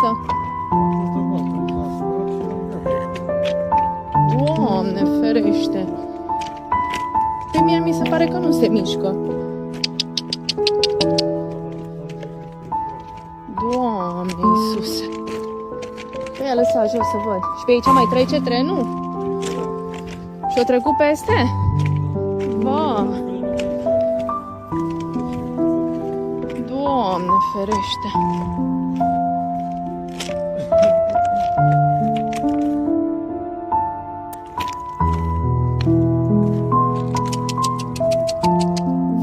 viață? Doamne ferește! Pe mie mi se pare că nu se mișcă. Doamne Iisuse! Pe ea lăsa jos să văd. Și pe aici mai trece trenul? Și-o trecut peste? Ba! Doamne ferește!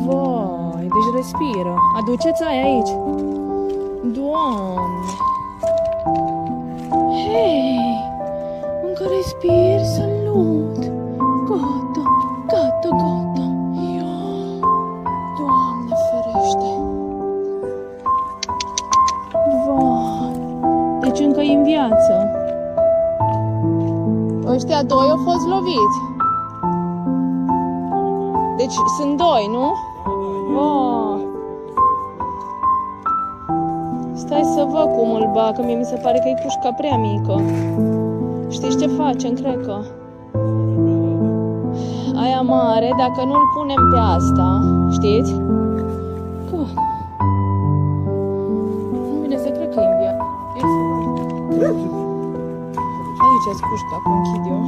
Vai, deci respiră. Aduceți aia aici. Doamne! Hei! Încă respir, salut! Gata, gata, gata! Ia! Doamne ferește! Vai! Deci încă e în viață. Ăștia doi au fost loviți. Deci sunt doi, nu? Oh. Stai să văd cum îl bag, că mie mi se pare că e pușca prea mică. Știți ce facem, cred că? Aia mare, dacă nu-l punem pe asta, știți? Că... Nu vine să cred că e în viață. Aici-s pușca, cum închid eu.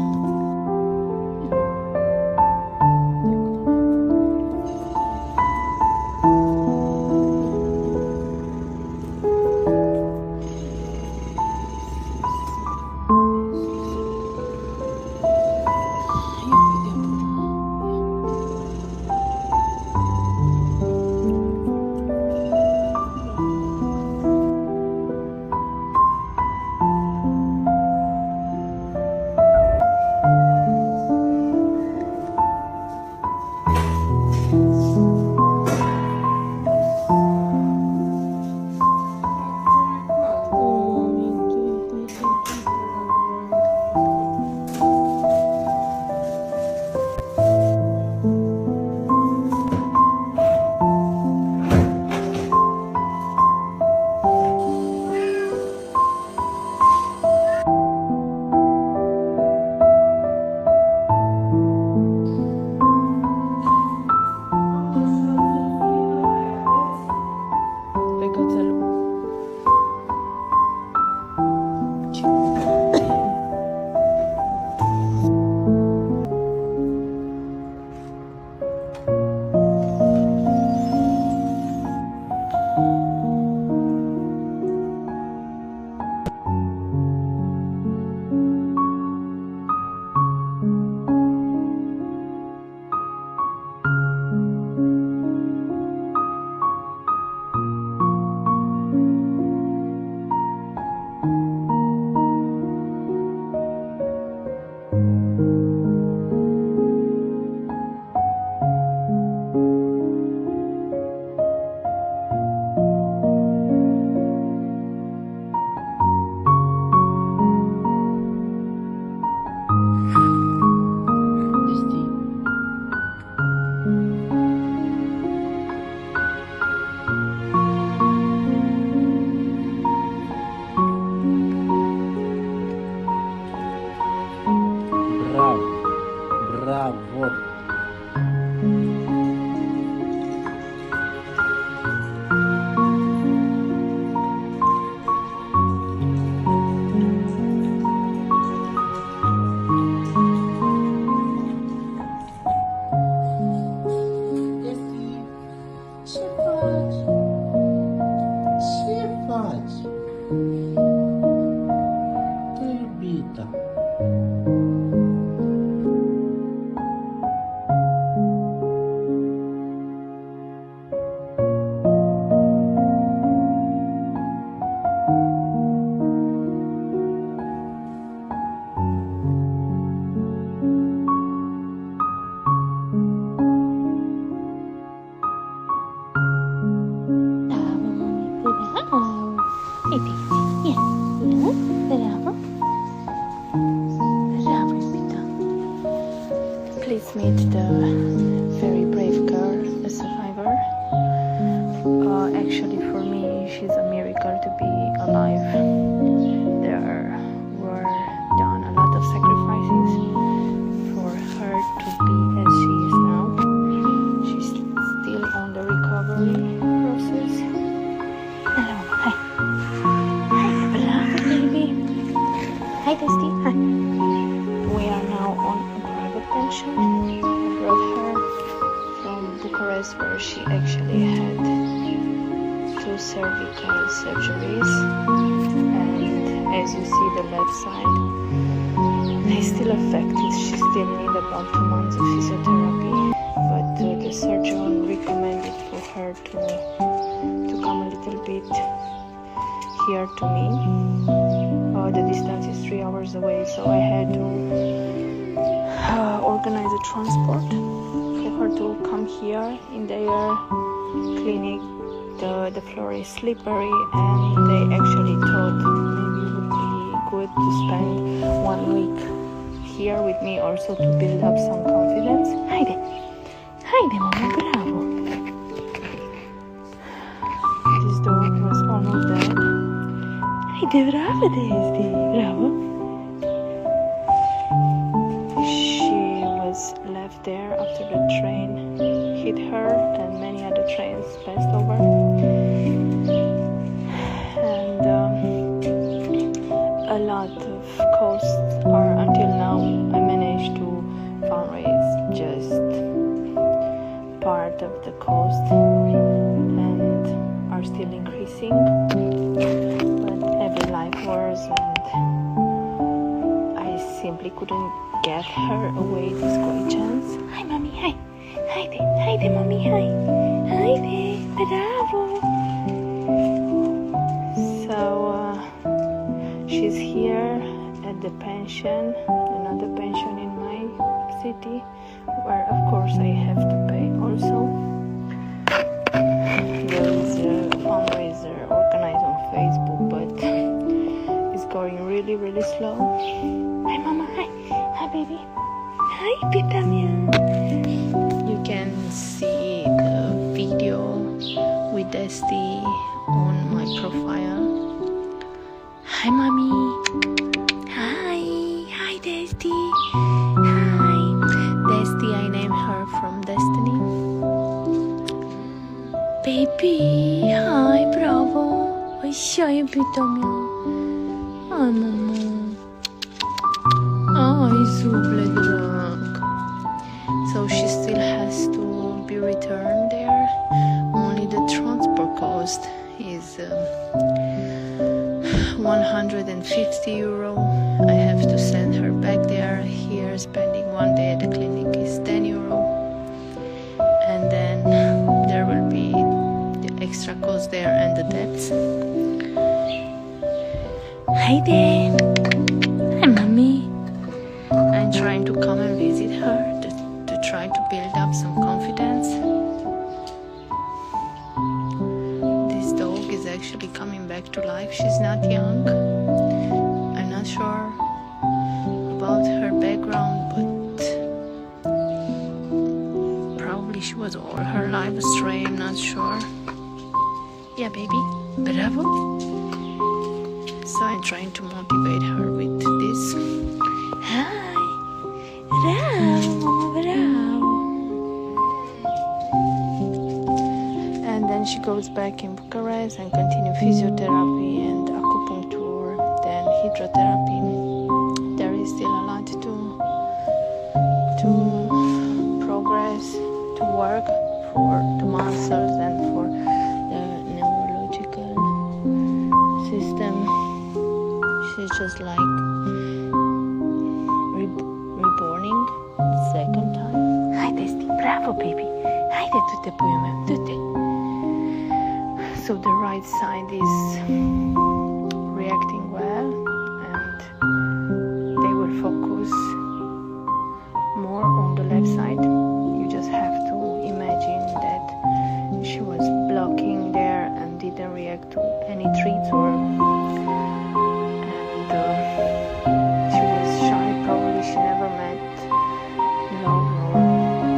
place where she actually had 2 cervical surgeries, and as you see the left side is still affected. She still needs about 2 months of physiotherapy, but the surgeon recommended for her to come a little bit here to me. The distance is 3 hours away, so I had to organize a transport for her to come here. In their clinic the floor is slippery, and they actually thought maybe it would be good to spend 1 week here with me also to build up some confidence. Haide mama, bravo. This dog was almost dead. Haide, bravo Desti, bravo. She was left there after the train hit her and many other trains passed over. And a lot of costs are, until now, I managed to fundraise just part of the cost and are still increasing. But every life was, and I simply couldn't get her away this great chance. Hi mommy, hi. Haide mommy, hi. Haide, bravo. So she's here at the pension, another pension in my city, where of course I have to pay also. There is a fundraiser organized on Facebook, but it's going really, really slow. Hi mama, hi. Hi baby. Hi Pitamia. You can see the video with Desti on my profile. Hi mommy. Hi Desti. Hi. Desti, I named her from Destiny. Baby, hi, bravo. Ой, Pitamia. Hi mama. Ay, super drag. So she still has to be returned there. Only the transport cost is 150 euro. I have to send her back there. Here, spending 1 day at the clinic is 10 euro. And then there will be the extra cost there and the debts. Hi there. Hi mommy. I'm trying to come and visit her to try to build up some confidence. This dog is actually coming back to life. She's not young. I'm not sure about her background, but probably she was all her life stray. I'm not sure. Yeah, baby. Bravo. So I'm trying to motivate her with this. Hi. Bravo, mama, bravo. And then she goes back in Bucharest and continue physiotherapy and acupuncture, then hydrotherapy. There is still a lot to progress, to work for the muscles and for the neurological system. She's just like reborning second time. Hi Desti, bravo baby. Haide, tu-te puiul meu, tu-te. So the right side is reacting well, and they will focus more on the left side. You just have to imagine that she was blocking there and didn't react to any treats, or she was shy. Probably she never met love or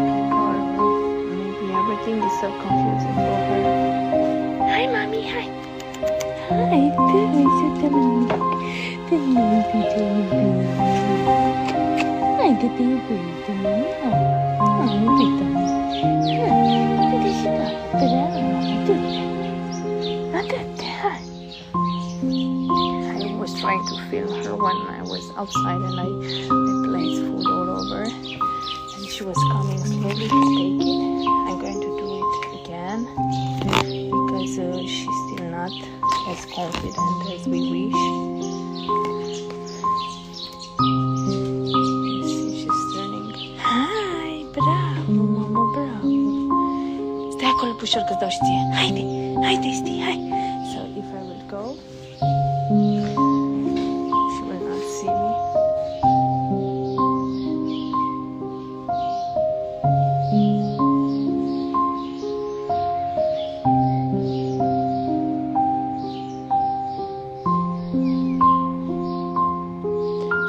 people, or maybe everything is so confusing for her. Hi mommy, hi. Hi, baby, sit down. Baby, Hi, the baby, the mommy. Hi, baby. I was trying to film her when I was outside, and I placed food all over, and she was coming slowly to take it. I'm going to do it ușor că-ți dau și ție. Haide, hai, Desti, hai. So, if I will go, she will not see me.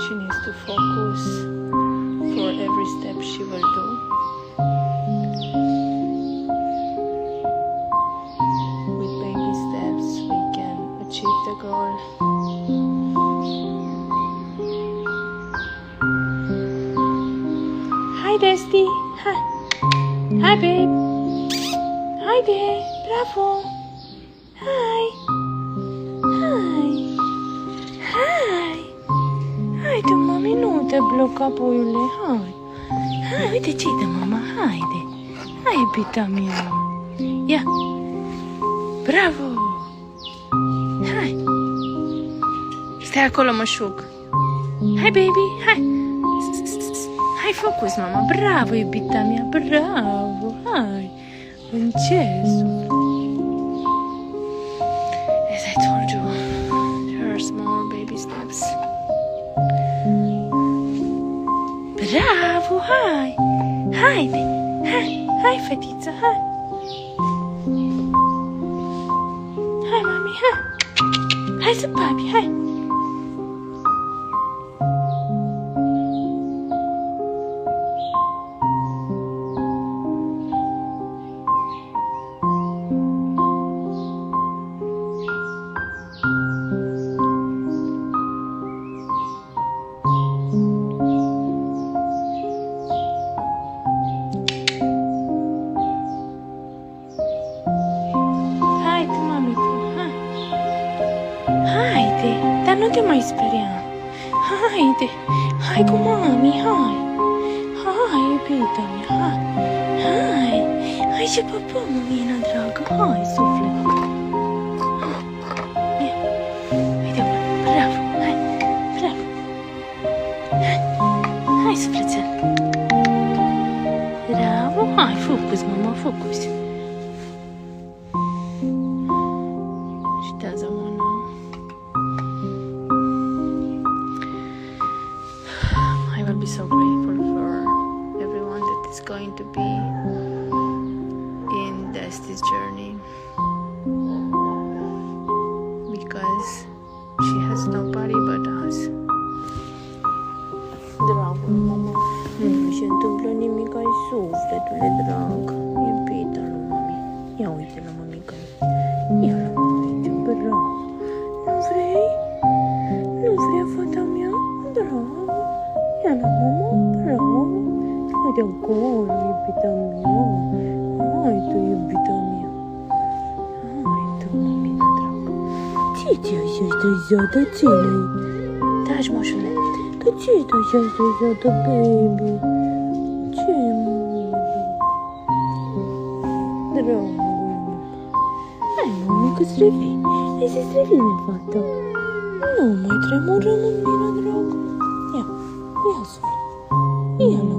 She needs to focus for every step she will do. With baby steps, we can achieve the goal. Hi, Desti. Hi. Hi, babe. Hi there. Bravo. Hi. Hi. Hai! Hai tu, mami, nu te bloca, puiule, hai! Hai, uite ce-i de mama, haide! Hai, iubita mea! Ia! Bravo! Hai! Stai acolo, mășug! Hai, baby, hai! Hai, focus, mama! Bravo, iubita mea, bravo! Hai! Încet! As I told you, there are small baby steps. Bravo, hai! Haide! Hai! Hai, fetiță, hai! Hai, mami, hai! Hai să papi, hai! Dar nu te mai speria. Haide, hai cu mami, hai. Hai, iubita mea, hai. Hai, hai ce păpă, mămina dragă, hai, suflet. Ia, uite, bravo, hai, bravo. Hai, sufletel. Bravo, hai, focus, mama, focus. She doesn't wanna. I will be so grateful for everyone that is going to be in Desti's journey, because she has nobody but us. Dragă, mama, nu se întâmplă nimic, ai sufletule drag, iubita lui mami. Ia uite la mămica. Ia la mămica, bravo. Nu vrei? Nu vrei, fata mea? Bravo. Ia la mama, bravo. Uite acolo, iubita mea. Hai tu, iubita mea. Hai tu, mămina dragă. Ce te-ai așa străzată, ține-i? Taci, moșule. Că ce-i așa străzată, baby? Ce, mămina dragă? Dragă. Hai, mami, că-ți revine. Hai să-ți revine, fata. Nu mai tremură, mămina dragă. Ia, ia suflet. Ia la